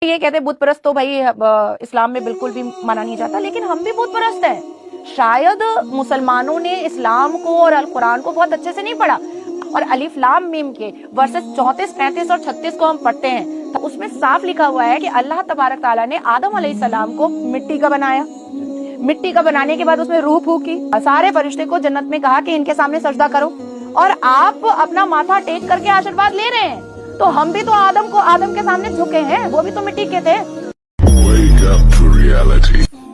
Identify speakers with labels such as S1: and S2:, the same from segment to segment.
S1: یہ کہتے ہیں بت پرست تو بھائی اسلام میں بالکل بھی مانا نہیں جاتا، لیکن ہم بھی بت پرست ہیں۔ شاید مسلمانوں نے اسلام کو اور القرآن کو بہت اچھے سے نہیں پڑھا، اور الف لام میم کے ورسز 34، 35 اور 36 کو ہم پڑھتے ہیں تو اس میں صاف لکھا ہوا ہے کہ اللہ تبارک تعالیٰ نے آدم علیہ السلام کو مٹی کا بنایا، مٹی کا بنانے کے بعد اس میں روح پھونکی، سارے فرشتے کو جنت میں کہا کہ ان کے سامنے سجدہ کرو، اور آپ اپنا ماتھا ٹیک کر کے آشیرواد لے رہے ہیں۔ تو ہم بھی تو آدم کے سامنے جھکے ہیں، وہ بھی تو مٹی کے تھے۔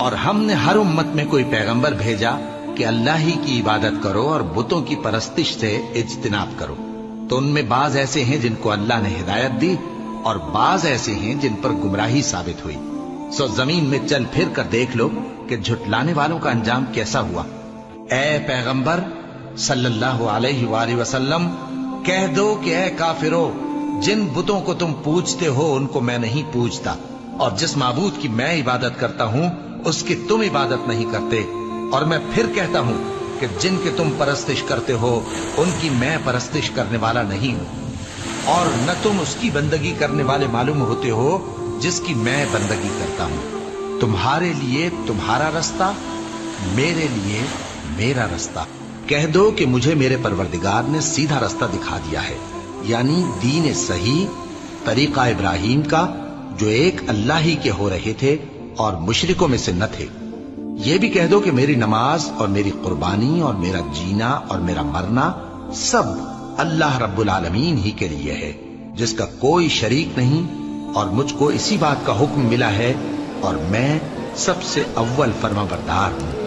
S2: اور ہم نے ہر امت میں کوئی پیغمبر بھیجا کہ اللہ ہی کی عبادت کرو اور بتوں کی پرستش سے اجتناب کرو، تو ان میں بعض ایسے ہیں جن کو اللہ نے ہدایت دی اور بعض ایسے ہیں جن پر گمراہی ثابت ہوئی۔ سو زمین میں چل پھر کر دیکھ لو کہ جھٹلانے والوں کا انجام کیسا ہوا۔ اے پیغمبر صلی اللہ علیہ وآلہ وسلم، کہہ دو کہ اے کافرو، جن بتوں کو تم پوجتے ہو ان کو میں نہیں پوجتا، اور جس معبود کی میں عبادت کرتا ہوں اس کی تم عبادت نہیں کرتے، اور میں پھر کہتا ہوں کہ جن کے تم پرستش کرتے ہو ان کی میں پرستش کرنے والا نہیں ہوں، اور نہ تم اس کی بندگی کرنے والے معلوم ہوتے ہو جس کی میں بندگی کرتا ہوں۔ تمہارے لیے تمہارا رستہ، میرے لیے میرا رستہ۔ کہہ دو کہ مجھے میرے پروردگار نے سیدھا رستہ دکھا دیا ہے، یعنی دین صحیح، طریقہ ابراہیم کا، جو ایک اللہ ہی کے ہو رہے تھے اور مشرکوں میں سے نہ تھے۔ یہ بھی کہہ دو کہ میری نماز اور میری قربانی اور میرا جینا اور میرا مرنا سب اللہ رب العالمین ہی کے لیے ہے، جس کا کوئی شریک نہیں، اور مجھ کو اسی بات کا حکم ملا ہے، اور میں سب سے اول فرما بردار ہوں۔